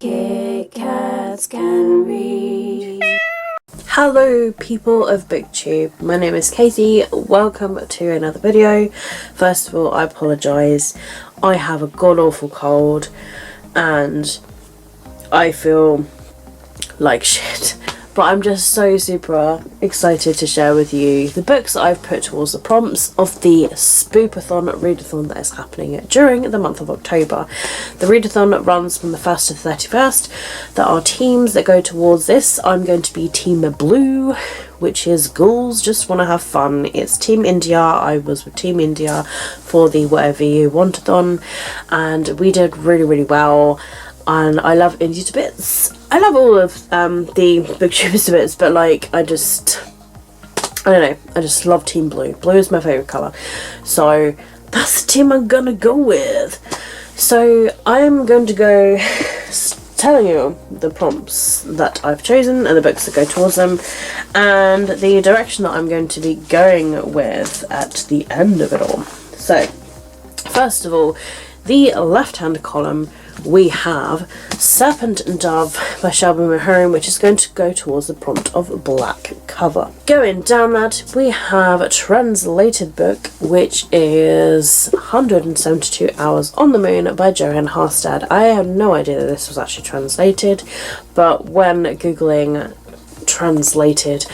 Kitkatscanread. Hello people of BookTube, my name is Katie, welcome to another video. First of all, I apologise, I have a god awful cold and I feel like shit. But I'm just so super excited to share with you the books that I've put towards the prompts of the Spoopathon readathon that is happening during the month of October. The readathon runs from the 1st to the 31st. There are teams that go towards this. I'm going to be Team Blue, which is Ghouls Just Want to Have Fun. It's Team India. I was with Team India for the Whatever You Wantathon and we did really well. And I love Indie to bits. I love all of the booktubers to bits, but like I just love Team Blue. Blue is my favourite colour, so that's the team I'm gonna go with. So I'm going to go telling you the prompts that I've chosen and the books that go towards them and the direction that I'm going to be going with at the end of it all. So first of all, the left hand column we have Serpent and Dove by Shelby Mahone, which is going to go towards the prompt of black cover. Going down that, we have a translated book, which is 172 Hours on the Moon by Joanne Harstad. I had no idea that this was actually translated, but when Googling translated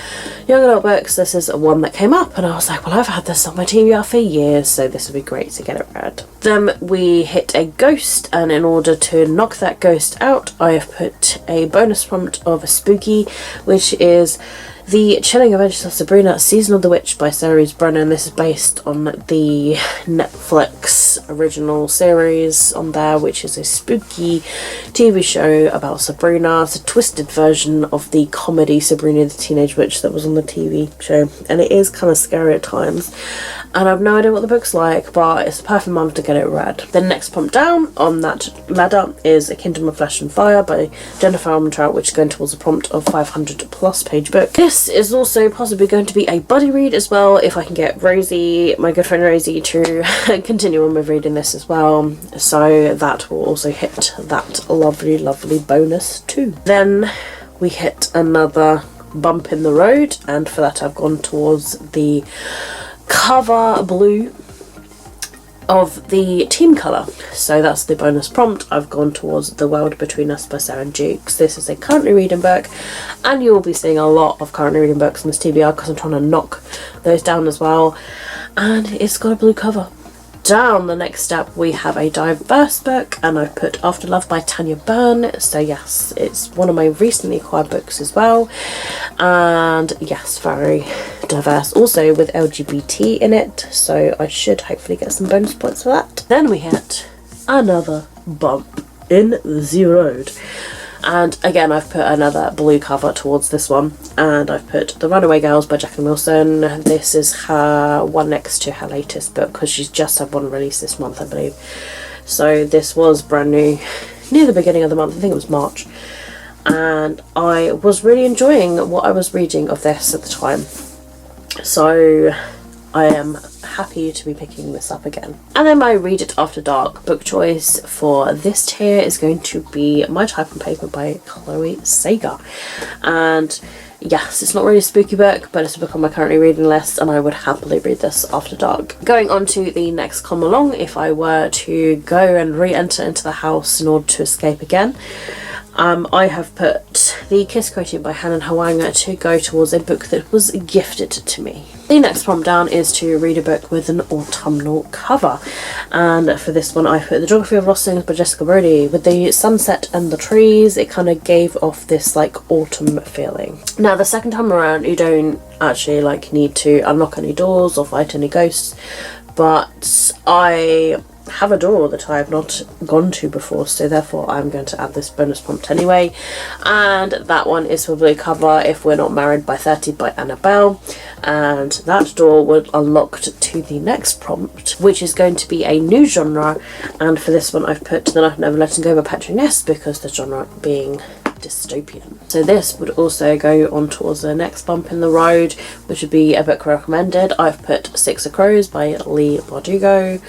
young adult books, this is one that came up and I was like, well, I've had this on my TBR for years, so this would be great to get it read. Then we hit a ghost, and in order to knock that ghost out, I have put a bonus prompt of a spooky, which is The Chilling Adventures of Sabrina, Season of the Witch by Sarah Brennan. This is based on the Netflix original series on there, which is a spooky TV show about Sabrina. It's a twisted version of the comedy Sabrina the Teenage Witch that was on the TV show, and it is kind of scary at times. And I have no idea what the book's like, but it's the perfect month to get it read. The next prompt down on that ladder is A Kingdom of Flesh and Fire by Jennifer Armentrout, which is going towards a prompt of 500 plus page book. This is also possibly going to be a buddy read as well, if I can get Rosie, my good friend Rosie, to continue on with reading this as well. So that will also hit that lovely bonus too. Then we hit another bump in the road, and for that I've gone towards the cover blue of the team colour. So that's the bonus prompt. I've gone towards The World Between Us by Sarah Jukes. This is a currently reading book, and you'll be seeing a lot of currently reading books on this TBR because I'm trying to knock those down as well. And it's got a blue cover. Down the next step we have a diverse book, and I've put After Love by Tanya Byrne. So yes, it's one of my recently acquired books as well, and yes, very diverse, also with LGBT in it, so I should hopefully get some bonus points for that. Then we hit another bump in the road, and again I've put another blue cover towards this one, and I've put The Runaway Girls by Jacqueline Wilson. This is her one next to her latest book, because she's just had one release this month, I believe. So this was brand new near the beginning of the month, I think it was March, and I was really enjoying what I was reading of this at the time. So I am happy to be picking this up again. And then my Read It After Dark book choice for this tier is going to be My Type and Paper by Chloe Sager. And yes, it's not really a spooky book, but it's a book on my currently reading list, and I would happily read this after dark. Going on to the next come along, if I were to go and re-enter into the house in order to escape again, I have put The Kiss Quoted by Hannah Hwang to go towards a book that was gifted to me. The next prompt down is to read a book with an autumnal cover, and for this one I put The Geography of Lost Things by Jessica Brody. With the sunset and the trees, it kind of gave off this like autumn feeling. Now the second time around you don't actually like need to unlock any doors or fight any ghosts, but I have a door that I have not gone to before, so therefore I'm going to add this bonus prompt anyway, and that one is for blue cover, If We're Not Married by 30 by Annabelle, and that door would unlock to the next prompt, which is going to be a new genre, and for this one I've put Then I've Never Let Him Go by Patrick Ness, because the genre being dystopian. So this would also go on towards the next bump in the road, which would be a book recommended. I've put Six of Crows by Leigh Bardugo,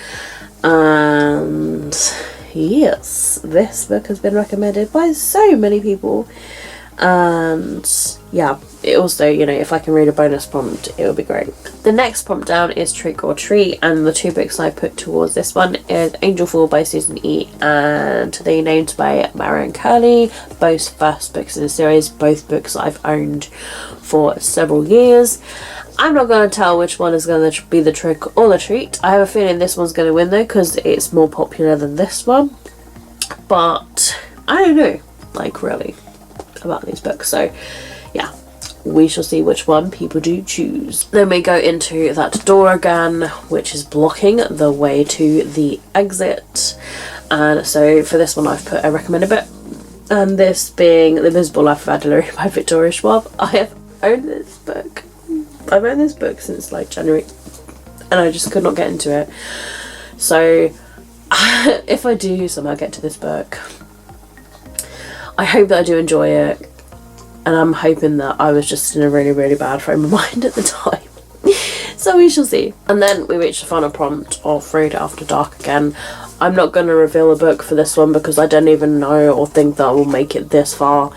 and yes, this book has been recommended by so many people, and yeah, it also, you know, if I can read a bonus prompt, it would be great. The next prompt down is Trick or Treat, and the 2 books I put towards this one is Angel Fall by Susan E. and The Named by Marion Curley, both first books in the series, both books I've owned for several years. I'm not going to tell which one is going to be the trick or the treat. I have a feeling this one's going to win though, because it's more popular than this one, but I don't know, like, really about these books, so yeah, we shall see which one people do choose. Then we go into that door again, which is blocking the way to the exit, and so for this one I've put a recommended book, and this being The Invisible Life of Adelaide by Victoria Schwab. I have owned this book. I've owned this book since like January, and I just could not get into it, so if I do somehow get to this book, I hope that I do enjoy it, and I'm hoping that I was just in a really, really bad frame of mind at the time. So we shall see. And then we reach the final prompt of Read After Dark again. I'm not going to reveal a book for this one because I don't even know or think that I will make it this far,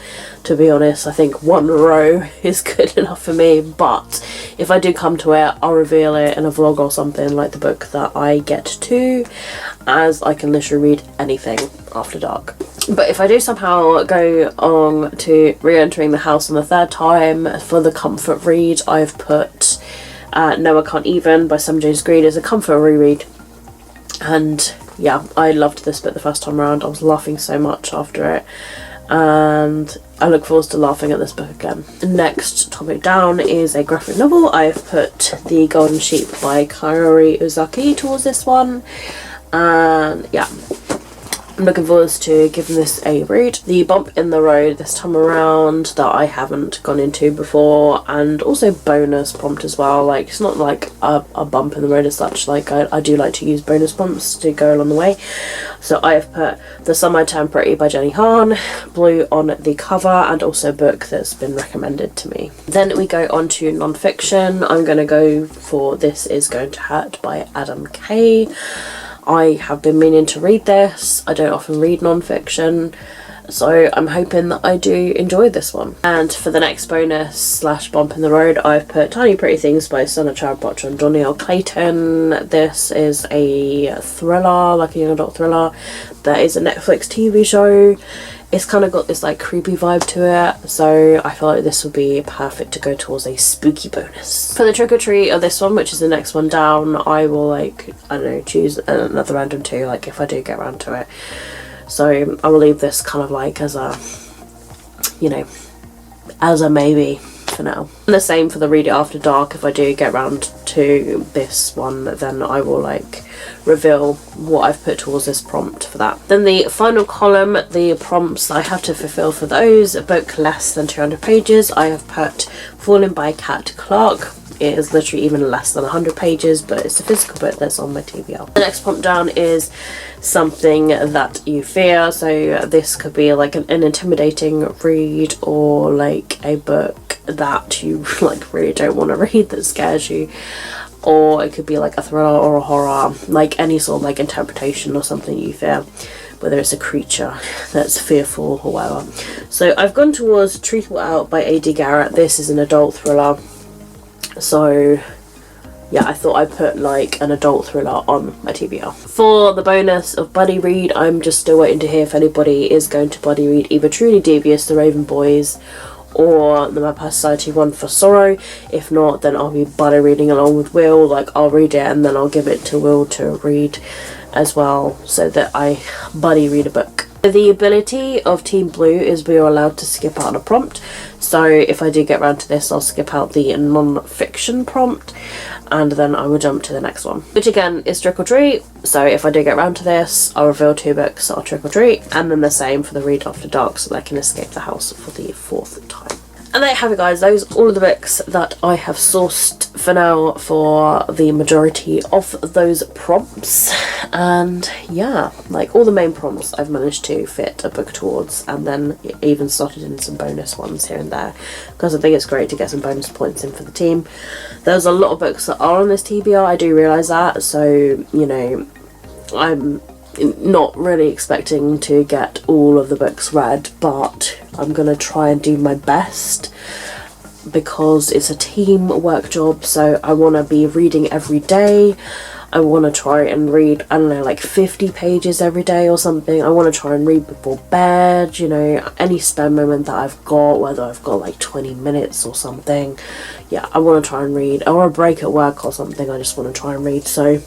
to be honest. I think 1 row is good enough for me, but if I do come to it, I'll reveal it in a vlog or something, like the book that I get to, as I can literally read anything after dark. But if I do somehow go on to re-entering the house on the 3rd time, for the comfort read, I've put No I Can't Even by Sam James Green as a comfort reread. And yeah, I loved this book the first time around. I was laughing so much after it, and I look forward to laughing at this book again. Next topic down is a graphic novel. I've put The Golden Sheep by Kaori Ozaki towards this one, and yeah, I'm looking forward to giving this a read. The bump in the road this time around that I haven't gone into before, and also bonus prompt as well. Like, it's not like a bump in the road as such, like I do like to use bonus prompts to go along the way. So I have put The Summer I Turned Pretty by Jenny Han, blue on the cover, and also a book that's been recommended to me. Then we go on to non-fiction. I'm going to go for This Is Going to Hurt by Adam Kay. I have been meaning to read this. I don't often read non-fiction, so I'm hoping that I do enjoy this one. And for the next bonus slash bump in the road, I've put Tiny Pretty Things by Sana Child Butcher and Donielle Clayton. This is a thriller, like a young adult thriller. That is a Netflix TV show. It's kind of got this like creepy vibe to it, so I feel like this would be perfect to go towards a spooky bonus. For the trick or treat of this one, which is the next one down, I will, like, I don't know, choose another random 2, like if I do get around to it. So I will leave this kind of like as a, you know, as a maybe for now. And the same for the Read It After Dark. If I do get around to this one, then I will like reveal what I've put towards this prompt for that. Then the final column, the prompts I have to fulfill for those, a book less than 200 pages. I have put Fallen by Kat Clark. It is literally even less than 100 pages, but it's a physical book that's on my TBR. The next prompt down is something that you fear. So this could be like an intimidating read, or like a book that you like really don't want to read that scares you, or it could be like a thriller or a horror, like any sort of like interpretation or something you fear, whether it's a creature that's fearful or whatever. So I've gone towards Treacle Out by A.D. Garrett. This is an adult thriller, so yeah, I thought I'd put like an adult thriller on my TBR. For the bonus of buddy read, I'm just still waiting to hear if anybody is going to buddy read either Truly Devious, The Raven Boys, or the Vampire Society One for Sorrow. If not, then I'll be buddy reading along with Will. Like, I'll read it and then I'll give it to Will to read as well, so that I buddy read a book. The ability of Team Blue is we are allowed to skip out a prompt, so if I do get around to this, I'll skip out the non-fiction prompt and then I will jump to the next one, which again is Trick or Treat. So if I do get around to this, I'll reveal 2 books that are Trick or Treat, and then the same for the Read After Dark, so that I can escape the house for the 4th time. And there you have it, guys. Those are all of the books that I have sourced for now for the majority of those prompts. And yeah, like all the main prompts I've managed to fit a book towards, and then even started in some bonus ones here and there, because I think it's great to get some bonus points in for the team. There's a lot of books that are on this TBR, I do realise that, so you know, I'm not really expecting to get all of the books read, but I'm gonna try and do my best because it's a team work job, so I want to be reading every day. I want to try and read, I don't know, like 50 pages every day or something. I want to try and read before bed, you know, any spare moment that I've got, whether I've got like 20 minutes or something. Yeah, I want to try and read, or a break at work or something. I just want to try and read. So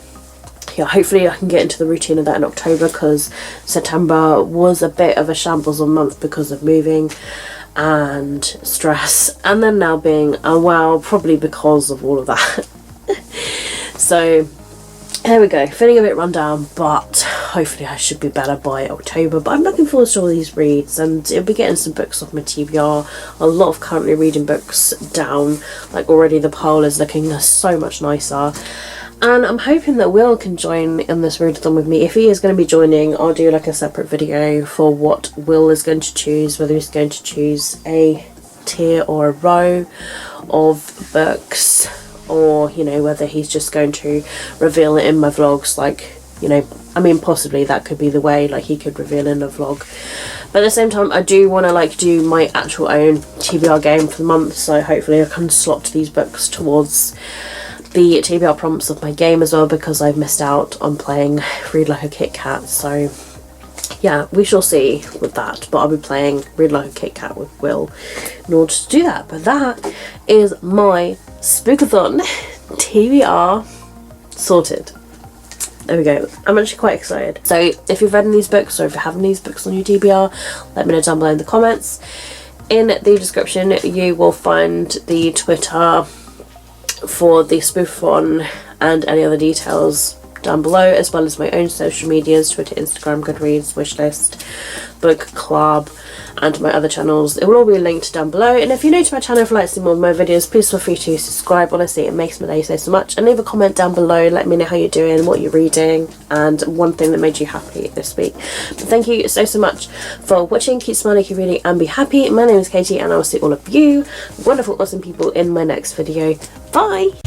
yeah, hopefully I can get into the routine of that in October, because September was a bit of a shambles of month because of moving and stress, and then now being unwell, probably because of all of that. So there we go, feeling a bit run down, but hopefully I should be better by October. But I'm looking forward to all these reads, and it'll be getting some books off my TBR. A lot of currently reading books down, like already the pile is looking so much nicer. And I'm hoping that Will can join in this readathon with me. If he is going to be joining, I'll do like a separate video for what Will is going to choose, whether he's going to choose a tier or a row of books, or, you know, whether he's just going to reveal it in my vlogs. Like, you know, I mean, possibly that could be the way, like he could reveal in a vlog. But at the same time, I do want to like do my actual own TBR game for the month, so hopefully I can slot these books towards the TBR prompts of my game as well, because I've missed out on playing Read Like a Kit Kat. So yeah, we shall see with that, but I'll be playing Read Like a Kit Kat with Will in order to do that. But that is my Spookathon TBR sorted. There we go. I'm actually quite excited. So if you've read these books, or if you're having these books on your TBR, let me know down below in the comments. In the description you will find the Twitter for the Spoopathon and any other details down below, as well as my own social medias, Twitter, Instagram, Goodreads, Wishlist, Book Club, and my other channels. It will all be linked down below. And if you're new to my channel, if you'd like to see more of my videos, please feel free to subscribe. Honestly, it makes my day so much. And leave a comment down below, let me know how you're doing, what you're reading, and one thing that made you happy this week. But thank you so much for watching. Keep smiling, keep reading, and be happy. My name is Katie, and I will see all of you wonderful, awesome people in my next video. Bye!